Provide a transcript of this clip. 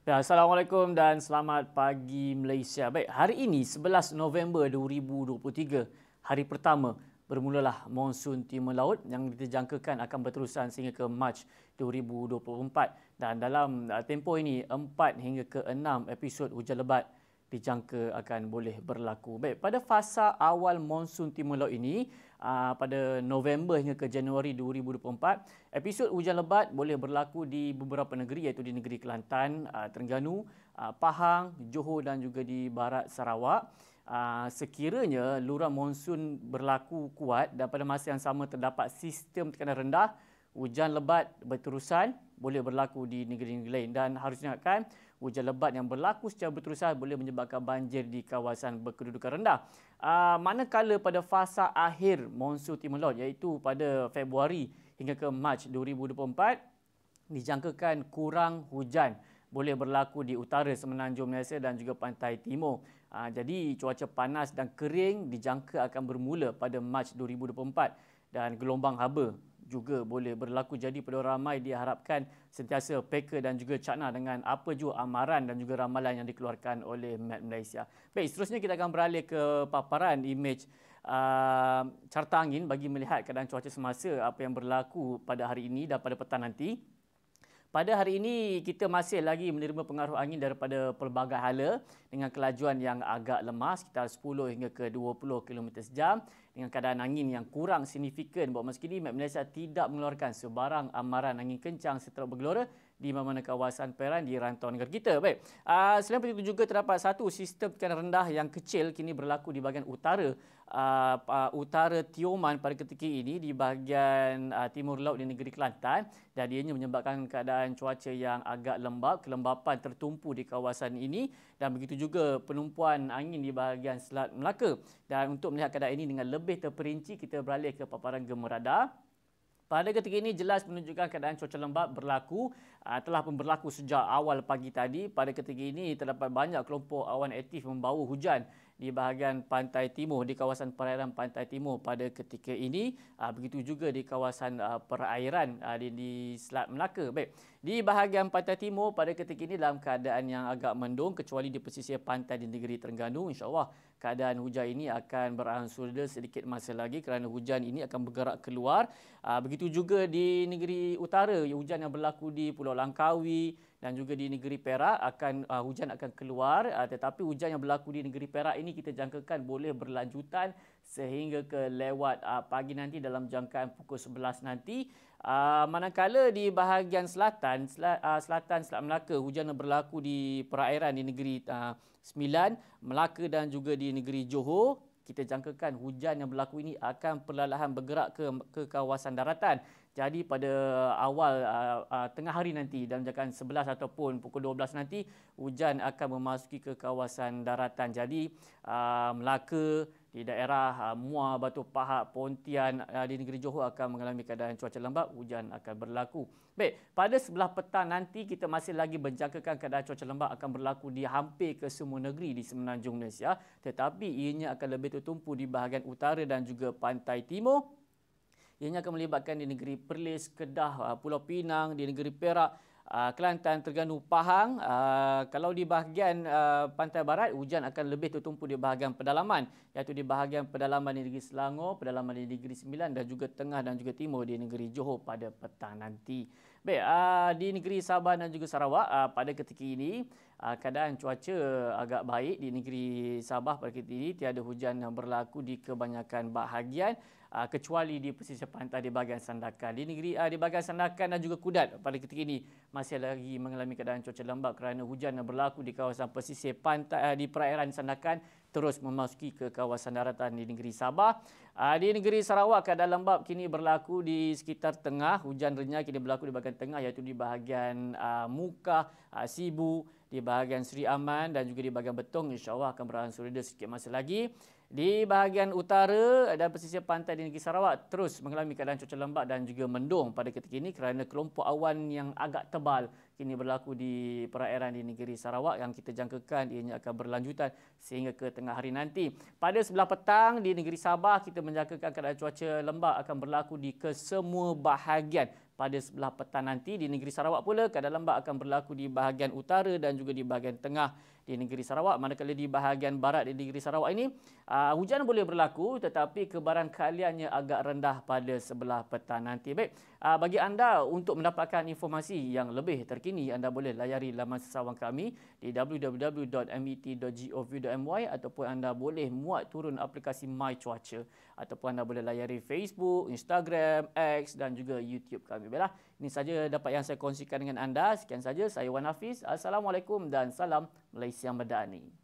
Ya, Assalamualaikum dan selamat pagi Malaysia. Baik, hari ini 11 November 2023, hari pertama bermulalah monsun timur laut yang dijangkakan akan berterusan sehingga ke Mac 2024. Dan dalam tempoh ini 4 hingga ke 6 episod hujan lebat dijangka akan boleh berlaku. Baik, pada fasa awal monsun timur laut ini, pada November hingga ke Januari 2024, episod hujan lebat boleh berlaku di beberapa negeri iaitu di negeri Kelantan, Terengganu, Pahang, Johor dan juga di barat Sarawak. Sekiranya luruh monsun berlaku kuat dan pada masa yang sama terdapat sistem tekanan rendah, hujan lebat berterusan boleh berlaku di negeri-negeri lain. Dan harus diingatkan, hujan lebat yang berlaku secara berterusan boleh menyebabkan banjir di kawasan berkedudukan rendah. Manakala pada fasa akhir monsun timur laut iaitu pada Februari hingga ke Mac 2024, dijangkakan kurang hujan boleh berlaku di utara semenanjung Malaysia dan juga pantai timur. Jadi cuaca panas dan kering dijangka akan bermula pada Mac 2024 dan gelombang haba juga boleh berlaku. Jadi pada ramai diharapkan sentiasa peka dan juga cakna dengan apa jua amaran dan juga ramalan yang dikeluarkan oleh Met Malaysia. Baik, seterusnya kita akan beralih ke paparan imej carta angin bagi melihat keadaan cuaca semasa apa yang berlaku pada hari ini dan pada petang nanti. Pada hari ini kita masih lagi menerima pengaruh angin daripada pelbagai hala dengan kelajuan yang agak lemah sekitar 10 hingga ke 20 km sejam dengan keadaan angin yang kurang signifikan. Buat masa kini Met Malaysia tidak mengeluarkan sebarang amaran angin kencang serta bergelora di mana-mana kawasan perairan di rantau negara kita. Baik, selain itu juga terdapat satu sistem tekanan rendah yang kecil kini berlaku di bahagian utara utara Tioman pada ketika ini di bahagian timur laut di negeri Kelantan, dan ianya menyebabkan keadaan cuaca yang agak lembap, kelembapan tertumpu di kawasan ini dan begitu juga penumpuan angin di bahagian Selat Melaka. Dan untuk melihat keadaan ini dengan lebih terperinci, kita beralih ke paparan gemar radar. Pada ketika ini jelas menunjukkan keadaan cuaca lembap berlaku, telah pun berlaku sejak awal pagi tadi. Pada ketika ini terdapat banyak kelompok awan aktif membawa hujan di bahagian pantai timur, di kawasan perairan pantai timur pada ketika ini. Begitu juga di kawasan perairan di Selat Melaka. Baik, di bahagian pantai timur pada ketika ini dalam keadaan yang agak mendung kecuali di pesisir pantai di negeri Terengganu. InsyaAllah keadaan hujan ini akan berangsur reda sedikit masa lagi kerana hujan ini akan bergerak keluar. Begitu juga di negeri utara, hujan yang berlaku di Pulau Langkawi dan juga di negeri Perak hujan akan keluar, tetapi hujan yang berlaku di negeri Perak ini kita jangkakan boleh berlanjutan sehingga ke lewat pagi nanti dalam jangkaan pukul 11 nanti. Manakala di bahagian selatan Selat Melaka, hujan yang berlaku di perairan di negeri Sembilan, Melaka dan juga di negeri Johor, kita jangkakan hujan yang berlaku ini akan perlahan bergerak ke kawasan daratan. Jadi pada awal tengah hari nanti dalam jangkaan 11 ataupun pukul 12 nanti, hujan akan memasuki ke kawasan daratan. Jadi Melaka, di daerah Muar, Batu Pahat, Pontian di negeri Johor akan mengalami keadaan cuaca lembap, hujan akan berlaku. Baik, pada sebelah petang nanti kita masih lagi menjangkakan keadaan cuaca lembap akan berlaku di hampir ke semua negeri di semenanjung Malaysia, tetapi ianya akan lebih tertumpu di bahagian utara dan juga pantai timur. Ianya akan melibatkan di negeri Perlis, Kedah, Pulau Pinang, di negeri Perak, Kelantan, Terengganu, Pahang. Kalau di bahagian pantai barat, hujan akan lebih tertumpu di bahagian pedalaman, iaitu di bahagian pedalaman di negeri Selangor, pedalaman di negeri Sembilan dan juga tengah dan juga timur di negeri Johor pada petang nanti. Baik, di negeri Sabah dan juga Sarawak pada ketika ini keadaan cuaca agak baik. Di negeri Sabah pada ketika ini tiada hujan yang berlaku di kebanyakan bahagian, kecuali di pesisir pantai di bahagian Sandakan. Di bahagian Sandakan dan juga Kudat pada ketika ini masih lagi mengalami keadaan cuaca lembap kerana hujan yang berlaku di kawasan pesisir pantai di perairan Sandakan terus memasuki ke kawasan daratan di negeri Sabah. Di negeri Sarawak, keadaan lembap kini berlaku di sekitar tengah. Hujan renyah kini berlaku di bahagian tengah iaitu di bahagian Mukah, Sibu, di bahagian Seri Aman dan juga di bahagian Betong. InsyaAllah akan berangsur reda sedikit masa lagi. Di bahagian utara dan pesisir pantai di negeri Sarawak terus mengalami keadaan cuaca lembap dan juga mendung pada ketika ini kerana kelompok awan yang agak tebal kini berlaku di perairan di negeri Sarawak yang kita jangkakan ianya akan berlanjutan sehingga ke tengah hari nanti. Pada sebelah petang di negeri Sabah, kita menjangkakan keadaan cuaca lembap akan berlaku di kesemua bahagian pada sebelah petang nanti. Di negeri Sarawak pula, keadaan lembap akan berlaku di bahagian utara dan juga di bahagian tengah di negeri Sarawak. Manakala di bahagian barat di negeri Sarawak ini, hujan boleh berlaku tetapi kebarangkaliannya agak rendah pada sebelah petang nanti. Baik, bagi anda untuk mendapatkan informasi yang lebih terkini, anda boleh layari laman sesawang kami di www.met.gov.my ataupun anda boleh muat turun aplikasi My Cuaca ataupun anda boleh layari Facebook, Instagram, X dan juga YouTube kami. Baiklah, ini saja dapat yang saya kongsikan dengan anda. Sekian saja, saya Wan Hafiz. Assalamualaikum dan salam Malaysia Madani.